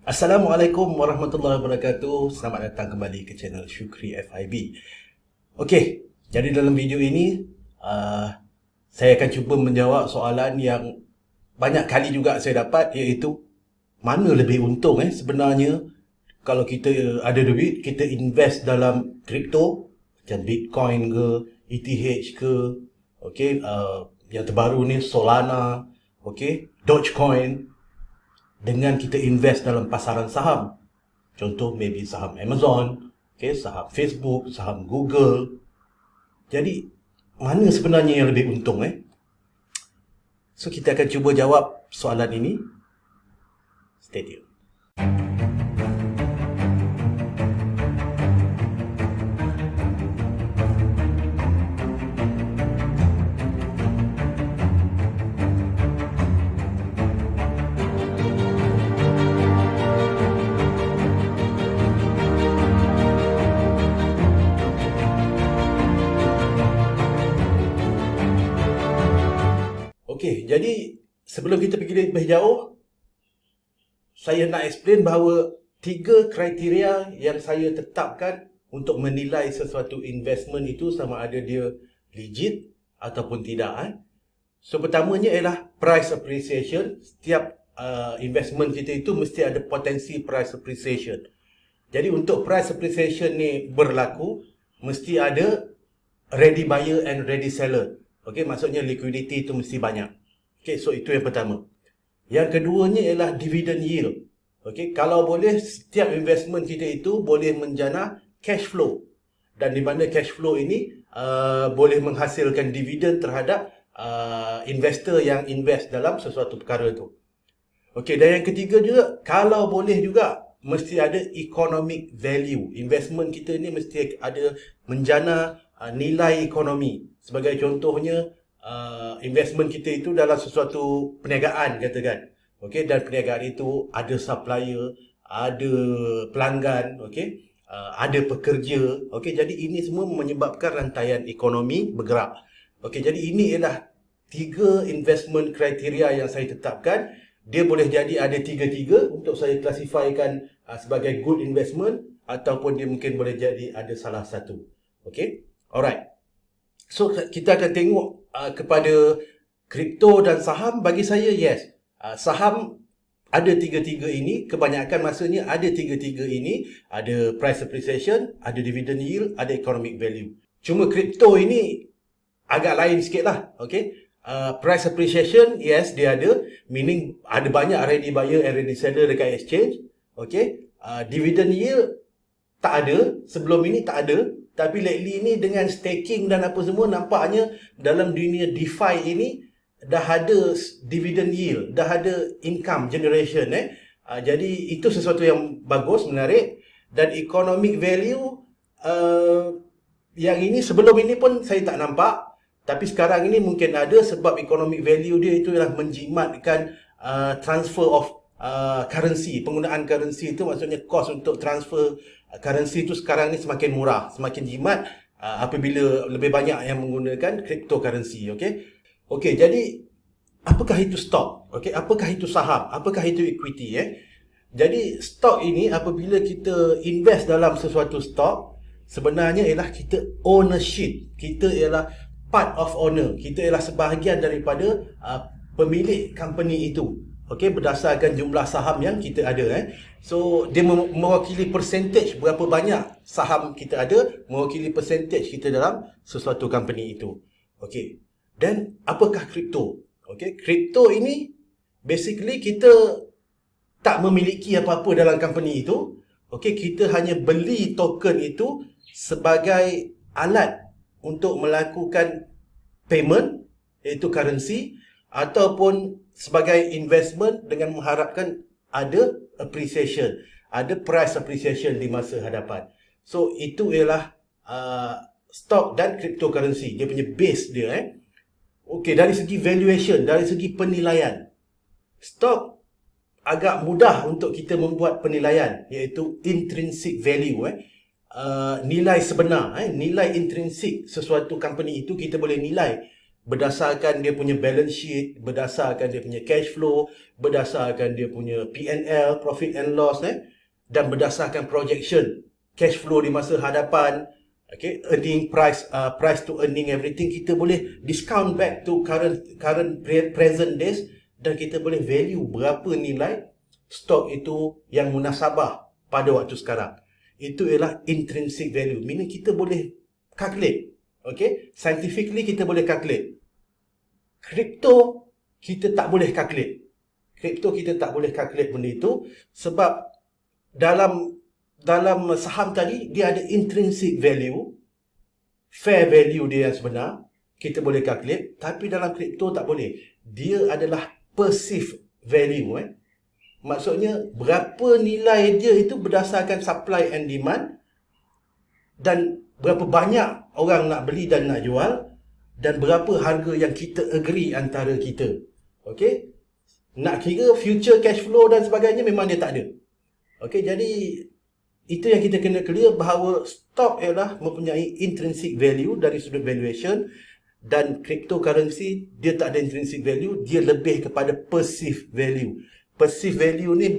Assalamualaikum warahmatullahi wabarakatuh. Selamat datang kembali ke channel Syukri FIB. Okey, jadi dalam video ini saya akan cuba menjawab soalan yang banyak kali juga saya dapat, iaitu mana lebih untung sebenarnya kalau kita ada duit, kita invest dalam kripto macam Bitcoin ke, ETH ke, okey, yang terbaru ni Solana, okey, Dogecoin, dengan kita invest dalam pasaran saham. Contoh maybe saham Amazon, okay, saham Facebook, saham Google. Jadi mana sebenarnya yang lebih untung So kita akan cuba jawab soalan ini. Stay tuned. Okey, jadi sebelum kita pergi lebih jauh, saya nak explain bahawa 3 kriteria yang saya tetapkan untuk menilai sesuatu investment itu sama ada dia legit ataupun tidak. So pertamanya ialah price appreciation. Setiap investment kita itu mesti ada potensi price appreciation. Jadi untuk price appreciation ni berlaku, mesti ada ready buyer and ready seller. Okey, maksudnya liquidity itu mesti banyak. Okey, so itu yang pertama. Yang keduanya ialah dividend yield. Okey, kalau boleh setiap investment kita itu boleh menjana cash flow, dan di mana cash flow ini boleh menghasilkan dividen terhadap investor yang invest dalam sesuatu perkara itu. Okey, dan yang ketiga juga, kalau boleh juga mesti ada economic value. Investment kita ni mesti ada menjana nilai ekonomi. Sebagai contohnya, investment kita itu dalam sesuatu perniagaan katakan. Okey, dan perniagaan itu ada supplier, ada pelanggan, okey, ada pekerja. Okey, jadi ini semua menyebabkan rantaian ekonomi bergerak. Okey, jadi ini ialah 3 investment kriteria yang saya tetapkan. Dia boleh jadi ada 3-3 untuk saya klasifikasikan sebagai good investment, ataupun dia mungkin boleh jadi ada salah satu. Okey, alright. So kita akan tengok kepada kripto dan saham. Bagi saya, yes, saham ada 3-3 ini. Kebanyakan masanya ada 3-3 ini. Ada price appreciation, ada dividend yield, ada economic value. Cuma kripto ini agak lain sikit lah. Okay? Price appreciation, yes, dia ada. Meaning ada banyak ready buyer and ready seller dekat exchange. Okay? Dividend yield tak ada. Sebelum ini tak ada. Tapi lately ni dengan staking dan apa semua, nampaknya dalam dunia DeFi ini dah ada dividend yield, dah ada income generation. Jadi itu sesuatu yang bagus, menarik. Dan economic value, yang ini sebelum ini pun saya tak nampak. Tapi sekarang ini mungkin ada, sebab economic value dia itu ialah menjimatkan transfer of currency. Penggunaan currency itu maksudnya cost untuk transfer currency itu sekarang ni semakin murah, semakin jimat apabila lebih banyak yang menggunakan cryptocurrency. Okey, jadi apakah itu stock? Okey, apakah itu saham? Apakah itu equity? Jadi stok ini, apabila kita invest dalam sesuatu stok, sebenarnya ialah kita ownership. Kita ialah part of owner. Kita ialah sebahagian daripada pemilik company itu. Okey, berdasarkan jumlah saham yang kita ada. So dia mewakili percentage berapa banyak saham kita ada, mewakili percentage kita dalam sesuatu company itu. Okey. Dan apakah kripto? Okey, kripto ini basically kita tak memiliki apa-apa dalam company itu. Okey, kita hanya beli token itu sebagai alat untuk melakukan payment, iaitu currency, ataupun sebagai investment dengan mengharapkan ada appreciation, ada price appreciation di masa hadapan. So itu ialah stock dan cryptocurrency, dia punya base dia. Okey, dari segi valuation, dari segi penilaian, stock agak mudah untuk kita membuat penilaian, iaitu intrinsic value. Nilai sebenar, nilai intrinsik sesuatu company itu kita boleh nilai berdasarkan dia punya balance sheet, berdasarkan dia punya cash flow, berdasarkan dia punya P&L, profit and loss, dan berdasarkan projection cash flow di masa hadapan, okay, earning price, price to earning everything, kita boleh discount back to current present days, dan kita boleh value berapa nilai stok itu yang munasabah pada waktu sekarang. Itu ialah intrinsic value, meaning kita boleh calculate. Okay, scientifically kita boleh calculate. Kripto kita tak boleh calculate. Kripto kita tak boleh calculate benda itu sebab dalam saham tadi dia ada intrinsic value, fair value dia yang sebenar, kita boleh calculate, tapi dalam kripto tak boleh. Dia adalah perceived value. Maksudnya berapa nilai dia itu berdasarkan supply and demand, dan berapa banyak orang nak beli dan nak jual, dan berapa harga yang kita agree antara kita. Okey? Nak kira future cash flow dan sebagainya memang dia tak ada. Okey, jadi itu yang kita kena clear, bahawa stock ialah mempunyai intrinsic value dari sudut valuation, dan cryptocurrency dia tak ada intrinsic value, dia lebih kepada perceived value. Perceived value ni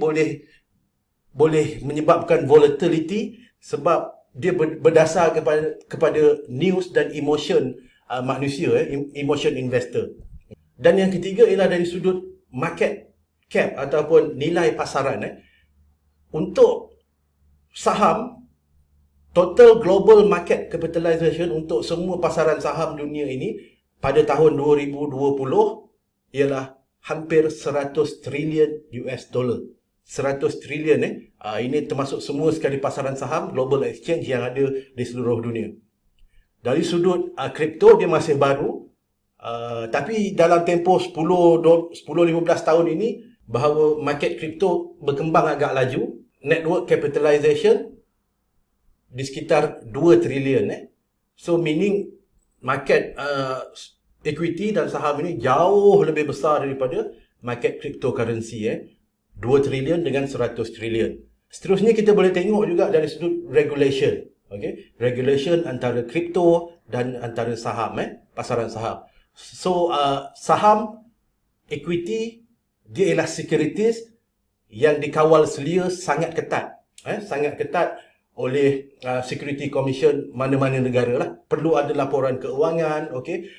boleh menyebabkan volatility sebab dia berdasar kepada news dan emotion manusia, emotion investor. Dan yang ketiga ialah dari sudut market cap ataupun nilai pasaran. Untuk saham, total global market capitalization untuk semua pasaran saham dunia ini pada tahun 2020 ialah hampir 100 trilion US dollar. 100 trilion ini termasuk semua sekali pasaran saham global exchange yang ada di seluruh dunia. Dari sudut kripto dia masih baru, tapi dalam tempoh 10-15 tahun ini bahawa market kripto berkembang agak laju. Network capitalization di sekitar 2 trilion. So meaning market equity dan saham ini jauh lebih besar daripada market cryptocurrency. 2 trilion dengan 100 trilion. Seterusnya kita boleh tengok juga dari sudut regulation. Okay? Regulation antara kripto dan antara saham, pasaran saham. So saham, equity, dia ialah securities yang dikawal selia sangat ketat. Sangat ketat oleh Security Commission mana-mana negara lah. Perlu ada laporan keuangan, okey.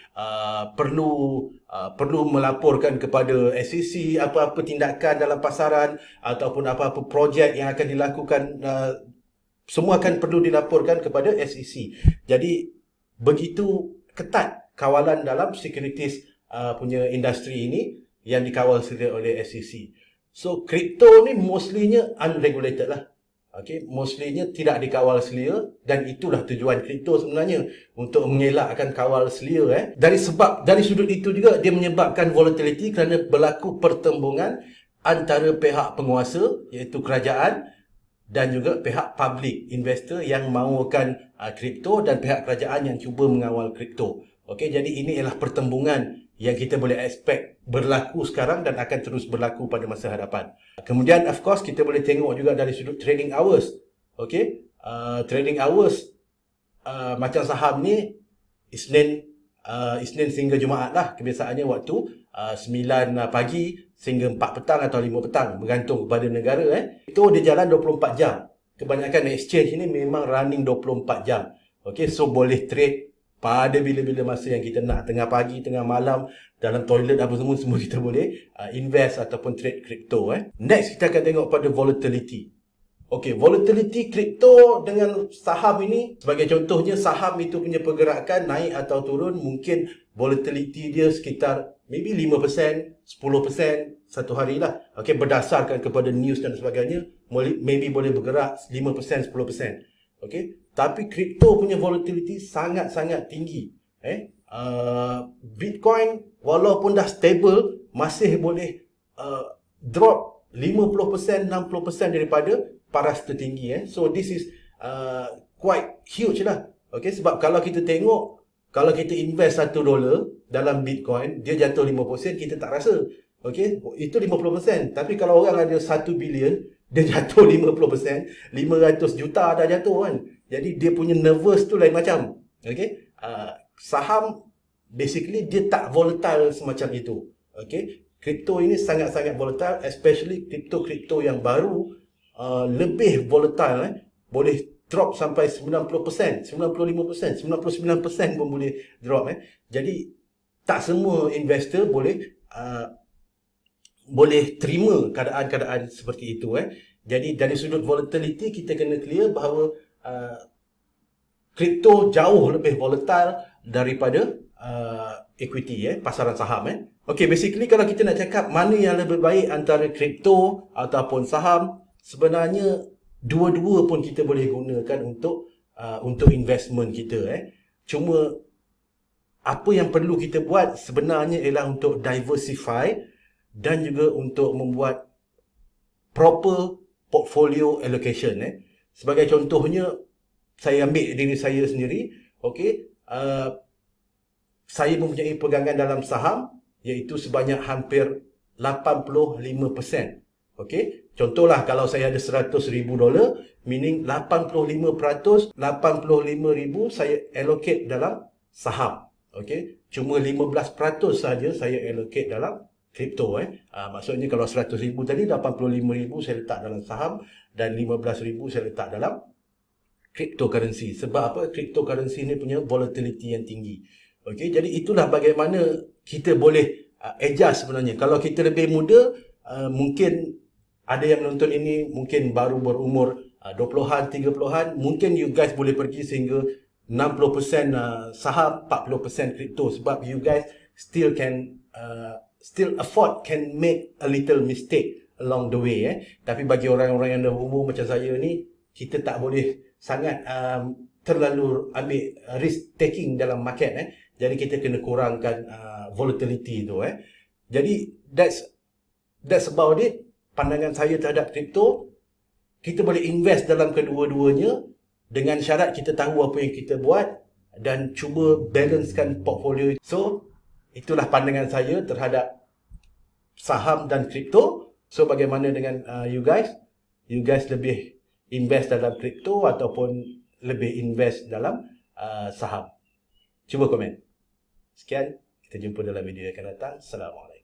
Perlu melaporkan kepada SEC apa-apa tindakan dalam pasaran ataupun apa-apa projek yang akan dilakukan, semua akan perlu dilaporkan kepada SEC. Jadi begitu ketat kawalan dalam securities punya industri ini yang dikawal selia oleh SEC. So kripto ni mostlynya unregulated lah. Okay, mostlynya tidak dikawal selia, dan itulah tujuan kripto sebenarnya, untuk mengelakkan kawal selia. Dari sudut itu juga dia menyebabkan volatility kerana berlaku pertembungan antara pihak penguasa iaitu kerajaan dan juga pihak public investor yang mahukan kripto dan pihak kerajaan yang cuba mengawal kripto. Okey, jadi ini ialah pertembungan yang kita boleh expect berlaku sekarang dan akan terus berlaku pada masa hadapan. Kemudian of course kita boleh tengok juga dari sudut trading hours. Okey, trading hours macam saham ni Isnin sehingga Jumaat lah kebiasaannya, waktu 9 pagi sehingga 4 petang atau 5 petang bergantung kepada negara. Itu dia jalan 24 jam. Kebanyakan exchange ini memang running 24 jam. Okey, so boleh trade pada bila-bila masa yang kita nak, tengah pagi, tengah malam, dalam toilet apa semua kita boleh invest ataupun trade kripto. Next kita akan tengok pada volatility. Okey, volatility kripto dengan saham ini, sebagai contohnya saham itu punya pergerakan naik atau turun, mungkin volatility dia sekitar maybe 5%, 10% satu hari lah. Okey, berdasarkan kepada news dan sebagainya, maybe boleh bergerak 5%, 10%. Okey, tapi kripto punya volatility sangat-sangat tinggi. Bitcoin walaupun dah stable masih boleh drop 50%, 60% daripada paras tertinggi. So this is quite huge lah. Okay, sebab kalau kita tengok, kalau kita invest $1 dalam Bitcoin, dia jatuh 5%, kita tak rasa. Okay, itu 50%. Tapi kalau orang ada 1 bilion, dia jatuh 50%, 500 juta dah jatuh kan. Jadi dia punya nervous tu lain macam. Okay, saham basically dia tak volatile semacam itu. Okay, kripto ini sangat-sangat volatile, especially kripto-kripto yang baru, lebih volatile. Boleh drop sampai 90%, 95%, 99% pun boleh drop. Jadi tak semua investor boleh terima keadaan-keadaan seperti itu. Jadi dari sudut volatility kita kena clear bahawa kripto jauh lebih volatile daripada equity, pasaran saham. Okay, basically kalau kita nak cakap mana yang lebih baik antara kripto ataupun saham, sebenarnya dua-dua pun kita boleh gunakan untuk investment kita. Cuma apa yang perlu kita buat sebenarnya ialah untuk diversify dan juga untuk membuat proper portfolio allocation. Sebagai contohnya, saya ambil diri saya sendiri. Okay, saya mempunyai pegangan dalam saham iaitu sebanyak hampir 85%. Okay, contohlah kalau saya ada $100,000, meaning 85%, 85,000 saya allocate dalam saham. Okay, cuma 15% saja saya allocate dalam kripto. Maksudnya kalau 100,000 tadi, 85,000 saya letak dalam saham dan 15,000 saya letak dalam cryptocurrency. Sebab apa? Cryptocurrency ni punya volatility yang tinggi. Okay, jadi itulah bagaimana kita boleh adjust sebenarnya. Kalau kita lebih muda, mungkin ada yang menonton ini mungkin baru berumur 20-an, 30-an, mungkin you guys boleh pergi sehingga 60% saham, 40% kripto, sebab you guys still afford, can make a little mistake along the way. Tapi bagi orang-orang yang dah umur macam saya ni, kita tak boleh sangat terlalu ambil risk taking dalam market. Jadi kita kena kurangkan volatility tu. Jadi that's about it. Pandangan saya terhadap kripto, kita boleh invest dalam kedua-duanya dengan syarat kita tahu apa yang kita buat dan cuba balancekan portfolio. So, itulah pandangan saya terhadap saham dan kripto. So, bagaimana dengan you guys? You guys lebih invest dalam kripto ataupun lebih invest dalam saham? Cuba komen. Sekian, kita jumpa dalam video yang akan datang. Assalamualaikum.